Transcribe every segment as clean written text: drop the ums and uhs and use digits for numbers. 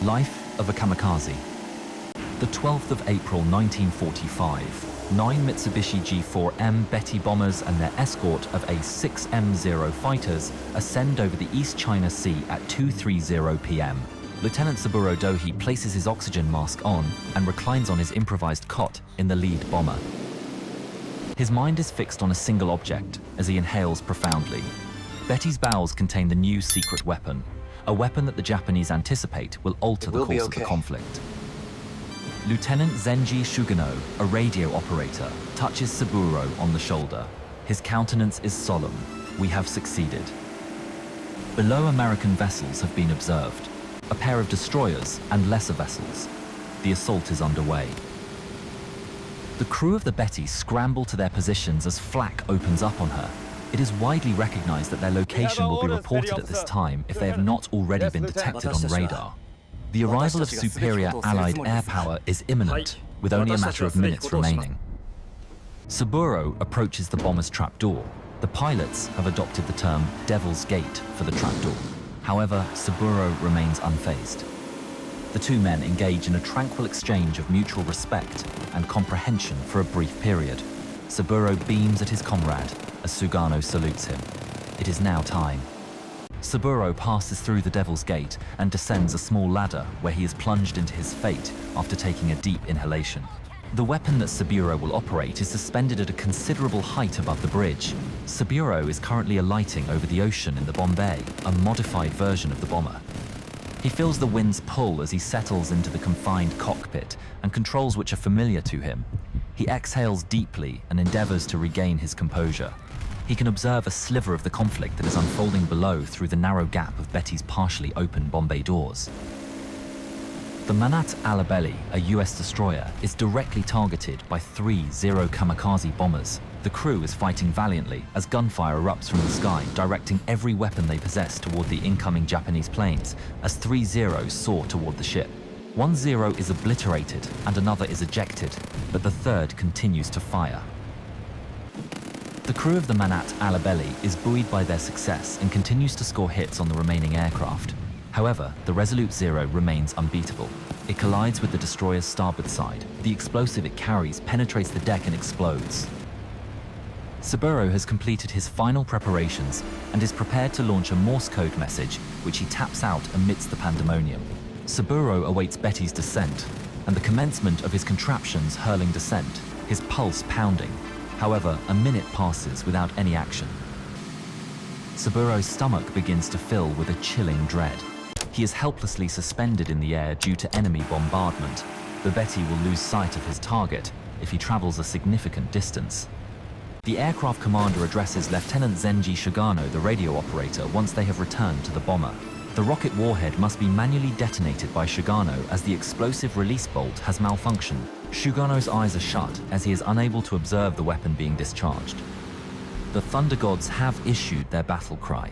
Life of a kamikaze. The 12th of April 1945, 9 Mitsubishi G4M Betty bombers and their escort of A6M Zero fighters ascend over the East China Sea at 2:30 p.m. Lieutenant Saburo Dohi places his oxygen mask on and reclines on his improvised cot in the lead bomber. His mind is fixed on a single object as he inhales profoundly. Betty's bowels contain the new secret weapon, a weapon that the Japanese anticipate will alter the course of the conflict. Lieutenant Zenji Shugano, a radio operator, touches Saburo on the shoulder. His countenance is solemn. We have succeeded. Below, American vessels have been observed, a pair of destroyers and lesser vessels. The assault is underway. The crew of the Betty scramble to their positions as flak opens up on her. It is widely recognized that their location will be reported at this time if they have not already been detected on radar. The arrival of superior Allied air power is imminent, with only a matter of minutes remaining. Saburo approaches the bomber's trapdoor. The pilots have adopted the term Devil's Gate for the trapdoor. However, Saburo remains unfazed. The two men engage in a tranquil exchange of mutual respect and comprehension for a brief period. Saburo beams at his comrade as Sugano salutes him. It is now time. Saburo passes through the Devil's Gate and descends a small ladder where he is plunged into his fate after taking a deep inhalation. The weapon that Saburo will operate is suspended at a considerable height above the bridge. Saburo is currently alighting over the ocean in the Bombay, a modified version of the bomber. He feels the wind's pull as he settles into the confined cockpit and controls which are familiar to him. He exhales deeply and endeavors to regain his composure. He can observe a sliver of the conflict that is unfolding below through the narrow gap of Betty's partially open Bombay doors. The Mannert L, a US destroyer, is directly targeted by 3 Zero kamikaze bombers. The crew is fighting valiantly as gunfire erupts from the sky, directing every weapon they possess toward the incoming Japanese planes as 3 Zeros soar toward the ship. 1 Zero is obliterated and another is ejected, but the third continues to fire. The crew of the Mannert L is buoyed by their success and continues to score hits on the remaining aircraft. However, the Resolute Zero remains unbeatable. It collides with the destroyer's starboard side. The explosive it carries penetrates the deck and explodes. Saburo has completed his final preparations and is prepared to launch a Morse code message, which he taps out amidst the pandemonium. Saburo awaits Betty's descent and the commencement of his contraption's hurling descent, his pulse pounding. However, a minute passes without any action. Saburo's stomach begins to fill with a chilling dread. He is helplessly suspended in the air due to enemy bombardment. The Betty will lose sight of his target if he travels a significant distance. The aircraft commander addresses Lieutenant Zenji Shugano, the radio operator, once they have returned to the bomber. The rocket warhead must be manually detonated by Shugano as the explosive release bolt has malfunctioned. Shugano's eyes are shut as he is unable to observe the weapon being discharged. The Thunder Gods have issued their battle cry.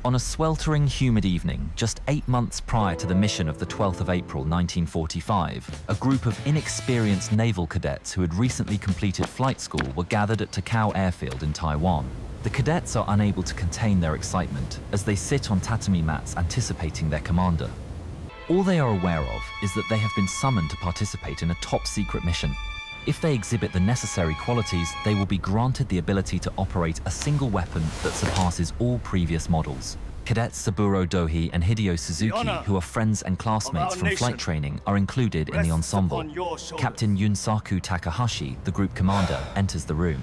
On a sweltering, humid evening, just 8 months prior to the mission of the 12th of April 1945, a group of inexperienced naval cadets who had recently completed flight school were gathered at Takao Airfield in Taiwan. The cadets are unable to contain their excitement as they sit on tatami mats anticipating their commander. All they are aware of is that they have been summoned to participate in a top-secret mission. If they exhibit the necessary qualities, they will be granted the ability to operate a single weapon that surpasses all previous models. Cadets Saburo Dohi and Hideo Suzuki, who are friends and classmates from flight training, are included in the ensemble. Captain Yunsaku Takahashi, the group commander, enters the room.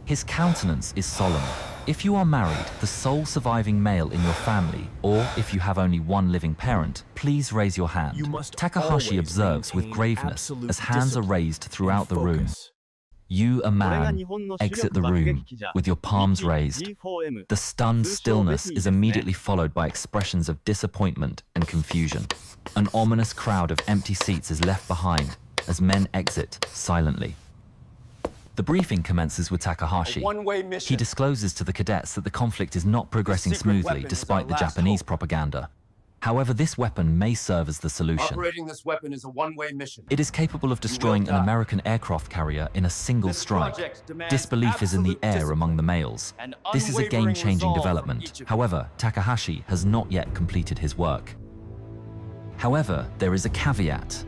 His countenance is solemn. If you are married, the sole surviving male in your family, or if you have only one living parent, please raise your hand. Takahashi observes with graveness as hands are raised throughout the room. You, a man, exit the room with your palms raised. The stunned stillness is immediately followed by expressions of disappointment and confusion. An ominous crowd of empty seats is left behind as men exit silently. The briefing commences with Takahashi. He discloses to the cadets that the conflict is not progressing smoothly despite the Japanese propaganda. However, this weapon may serve as the solution. Operating this weapon is a one-way mission. It is capable of destroying an American aircraft carrier in a single strike. Disbelief is in the air among the males. This is a game-changing development. However, Takahashi has not yet completed his work. However, there is a caveat.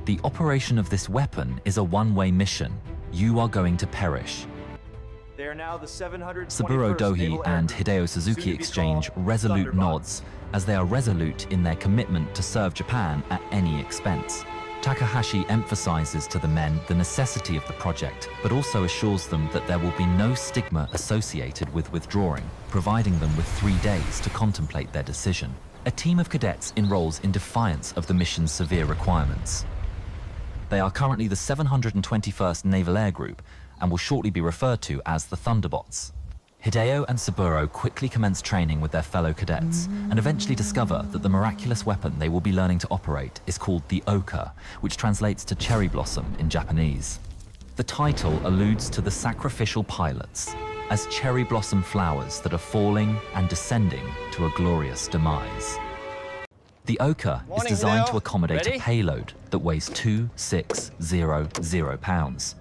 The operation of this weapon is a one-way mission. You are going to perish. They are now the 721st Saburo Dohi Naval Air and Group, Hideo soon Suzuki to be exchange called resolute Thunderbots. nods as they are resolute in their commitment to serve Japan at any expense. Takahashi emphasizes to the men the necessity of the project, but also assures them that there will be no stigma associated with withdrawing, providing them with 3 days to contemplate their decision. A team of cadets enrolls in defiance of the mission's severe requirements. They are currently the 721st Naval Air Group and will shortly be referred to as the Thunderbots. Hideo and Saburo quickly commence training with their fellow cadets and eventually discover that the miraculous weapon they will be learning to operate is called the Ohka, which translates to cherry blossom in Japanese. The title alludes to the sacrificial pilots as cherry blossom flowers that are falling and descending to a glorious demise. The Ohka is designed to accommodate a payload that weighs 2,600 pounds.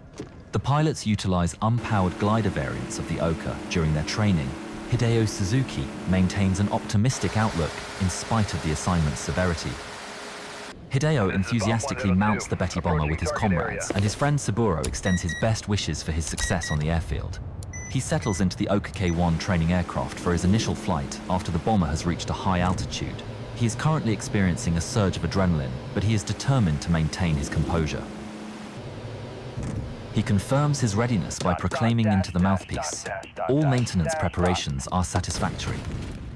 The pilots utilize unpowered glider variants of the Ohka during their training. Hideo Suzuki maintains an optimistic outlook in spite of the assignment's severity. Hideo enthusiastically mounts the Betty bomber with his comrades, and his friend Saburo extends his best wishes for his success on the airfield. He settles into the Ohka K-1 training aircraft for his initial flight after the bomber has reached a high altitude. He is currently experiencing a surge of adrenaline, but he is determined to maintain his composure. He confirms his readiness by proclaiming into the mouthpiece, "All maintenance preparations are satisfactory."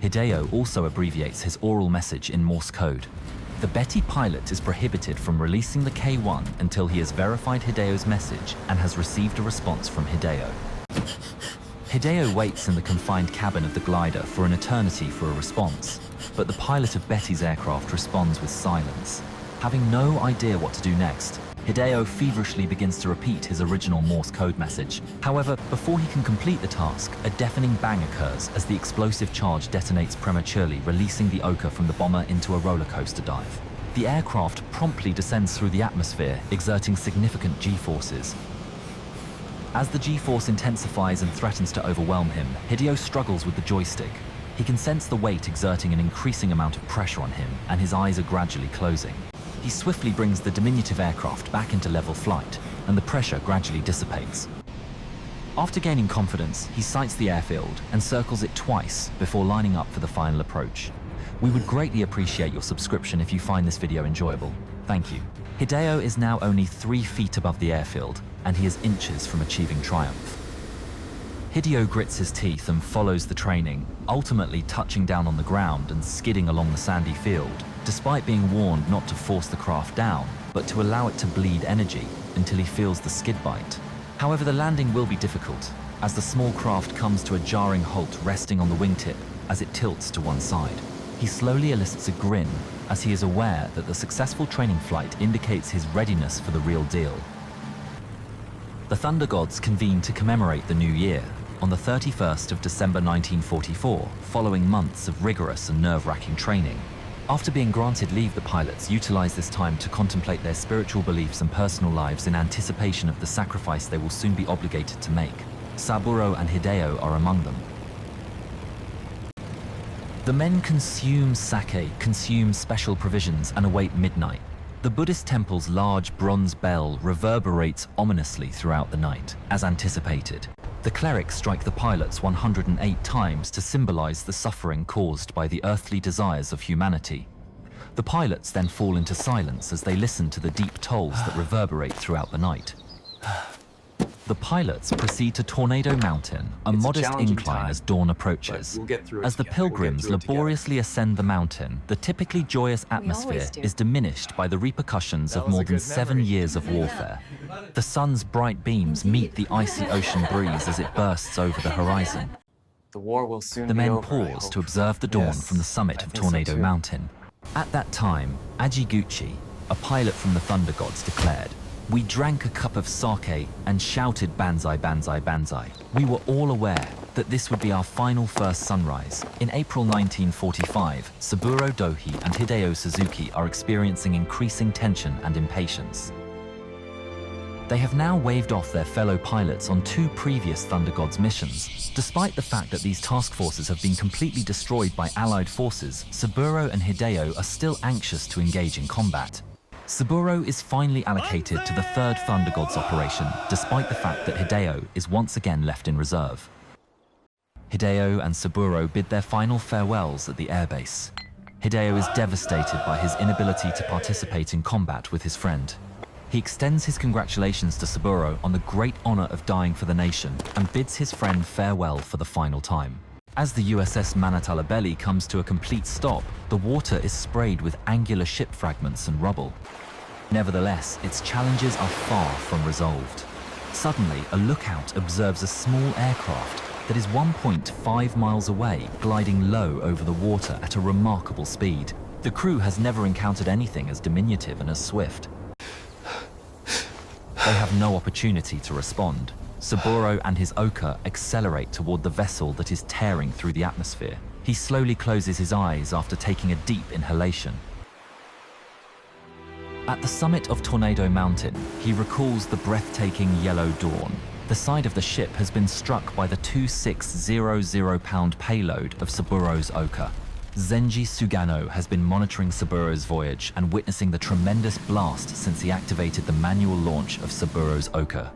Hideo also abbreviates his oral message in Morse code. The Betty pilot is prohibited from releasing the K-1 until he has verified Hideo's message and has received a response from Hideo. Hideo waits in the confined cabin of the glider for an eternity for a response, but the pilot of Betty's aircraft responds with silence. Having no idea what to do next, Hideo feverishly begins to repeat his original Morse code message. However, before he can complete the task, a deafening bang occurs as the explosive charge detonates prematurely, releasing the Ohka from the bomber into a roller coaster dive. The aircraft promptly descends through the atmosphere, exerting significant G-forces. As the G-force intensifies and threatens to overwhelm him, Hideo struggles with the joystick. He can sense the weight exerting an increasing amount of pressure on him, and his eyes are gradually closing. He swiftly brings the diminutive aircraft back into level flight, and the pressure gradually dissipates. After gaining confidence, he sights the airfield and circles it twice before lining up for the final approach. We would greatly appreciate your subscription if you find this video enjoyable. Thank you. Hideo is now only 3 feet above the airfield, and he is inches from achieving triumph. Hideo grits his teeth and follows the training, ultimately touching down on the ground and skidding along the sandy field, despite being warned not to force the craft down, but to allow it to bleed energy until he feels the skid bite. However, the landing will be difficult, as the small craft comes to a jarring halt resting on the wingtip as it tilts to one side. He slowly elicits a grin as he is aware that the successful training flight indicates his readiness for the real deal. The Thunder Gods convene to commemorate the new year on the 31st of December 1944, following months of rigorous and nerve-wracking training. After being granted leave, the pilots utilize this time to contemplate their spiritual beliefs and personal lives in anticipation of the sacrifice they will soon be obligated to make. Saburo and Hideo are among them. The men consume sake, consume special provisions, and await midnight. The Buddhist temple's large bronze bell reverberates ominously throughout the night, as anticipated. The clerics strike the pilots 108 times to symbolize the suffering caused by the earthly desires of humanity. The pilots then fall into silence as they listen to the deep tolls that reverberate throughout the night. The pilots proceed to Tornado Mountain, a modest incline as dawn approaches. As the pilgrims laboriously ascend the mountain, the typically joyous atmosphere is diminished by the repercussions of more than 7 years of warfare. The sun's bright beams meet the icy ocean breeze as it bursts over the horizon. The war will soon The be men over, I pause hope. to observe the dawn Yes, from the summit I of think so Tornado too. Mountain. At that time, Ajiguchi, a pilot from the Thunder Gods, declared, "We drank a cup of sake and shouted banzai, banzai, banzai. We were all aware that this would be our final first sunrise." In April 1945, Saburo Dohi and Hideo Suzuki are experiencing increasing tension and impatience. They have now waved off their fellow pilots on 2 previous Thunder Gods missions. Despite the fact that these task forces have been completely destroyed by Allied forces, Saburo and Hideo are still anxious to engage in combat. Saburo is finally allocated to the 3rd Thunder Gods operation, despite the fact that Hideo is once again left in reserve. Hideo and Saburo bid their final farewells at the airbase. Hideo is devastated by his inability to participate in combat with his friend. He extends his congratulations to Saburo on the great honor of dying for the nation and bids his friend farewell for the final time. As the USS Mannert L comes to a complete stop, the water is sprayed with angular ship fragments and rubble. Nevertheless, its challenges are far from resolved. Suddenly, a lookout observes a small aircraft that is 1.5 miles away, gliding low over the water at a remarkable speed. The crew has never encountered anything as diminutive and as swift. They have no opportunity to respond. Saburo and his Ohka accelerate toward the vessel that is tearing through the atmosphere. He slowly closes his eyes after taking a deep inhalation. At the summit of Tornado Mountain, he recalls the breathtaking yellow dawn. The side of the ship has been struck by the 2600-pound payload of Saburo's Ohka. Zenji Sugano has been monitoring Saburo's voyage and witnessing the tremendous blast since he activated the manual launch of Saburo's Ohka.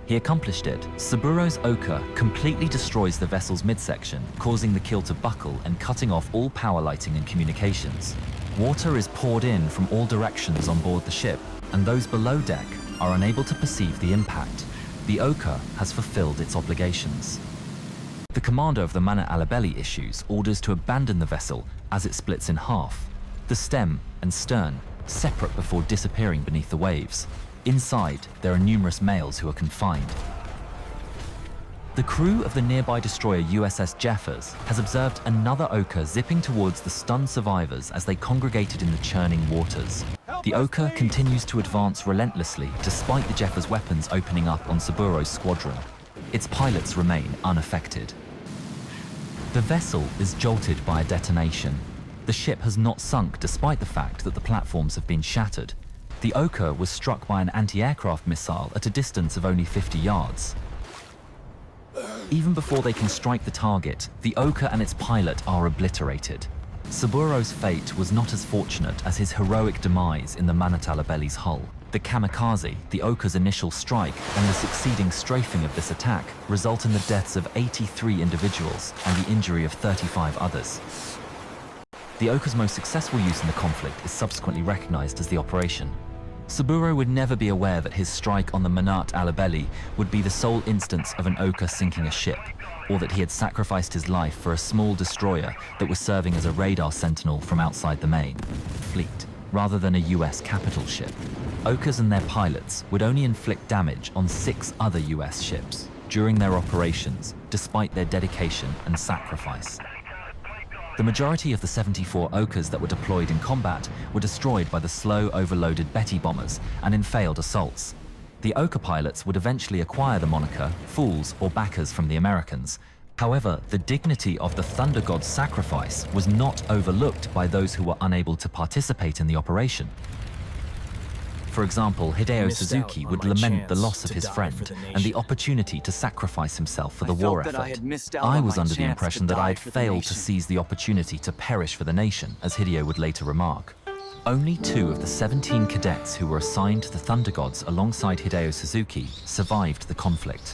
He accomplished it. Saburo's Ohka completely destroys the vessel's midsection, causing the keel to buckle and cutting off all power lighting and communications. Water is poured in from all directions on board the ship, and those below deck are unable to perceive the impact. The Ohka has fulfilled its obligations. The commander of the Mannert L issues orders to abandon the vessel as it splits in half, the stem and stern separate before disappearing beneath the waves. Inside, there are numerous males who are confined. The crew of the nearby destroyer USS Jeffers has observed another Ohka zipping towards the stunned survivors as they congregated in the churning waters. The Ohka continues to advance relentlessly despite the Jeffers weapons opening up on Saburo's squadron. Its pilots remain unaffected. The vessel is jolted by a detonation. The ship has not sunk despite the fact that the platforms have been shattered. The Ohka was struck by an anti-aircraft missile at a distance of only 50 yards. Even before they can strike the target, the Ohka and its pilot are obliterated. Saburo's fate was not as fortunate as his heroic demise in the Mannert L hull. The kamikaze, the Ohka's initial strike, and the succeeding strafing of this attack result in the deaths of 83 individuals and the injury of 35 others. The Ohka's most successful use in the conflict is subsequently recognized as the operation. Saburo would never be aware that his strike on the Mannert L would be the sole instance of an Ohka sinking a ship, or that he had sacrificed his life for a small destroyer that was serving as a radar sentinel from outside the main fleet, rather than a US capital ship. Ohkas and their pilots would only inflict damage on 6 other US ships during their operations, despite their dedication and sacrifice. The majority of the 74 Ohkas that were deployed in combat were destroyed by the slow, overloaded Betty bombers and in failed assaults. The Ohka pilots would eventually acquire the moniker Fools or Backers from the Americans. However, the dignity of the Thunder God's sacrifice was not overlooked by those who were unable to participate in the operation. For example, Hideo Suzuki would lament the loss of his friend and the opportunity to sacrifice himself for the war effort. I was under the impression that I had failed to seize the opportunity to perish for the nation, as Hideo would later remark. Only 2 of the 17 cadets who were assigned to the Thunder Gods alongside Hideo Suzuki survived the conflict.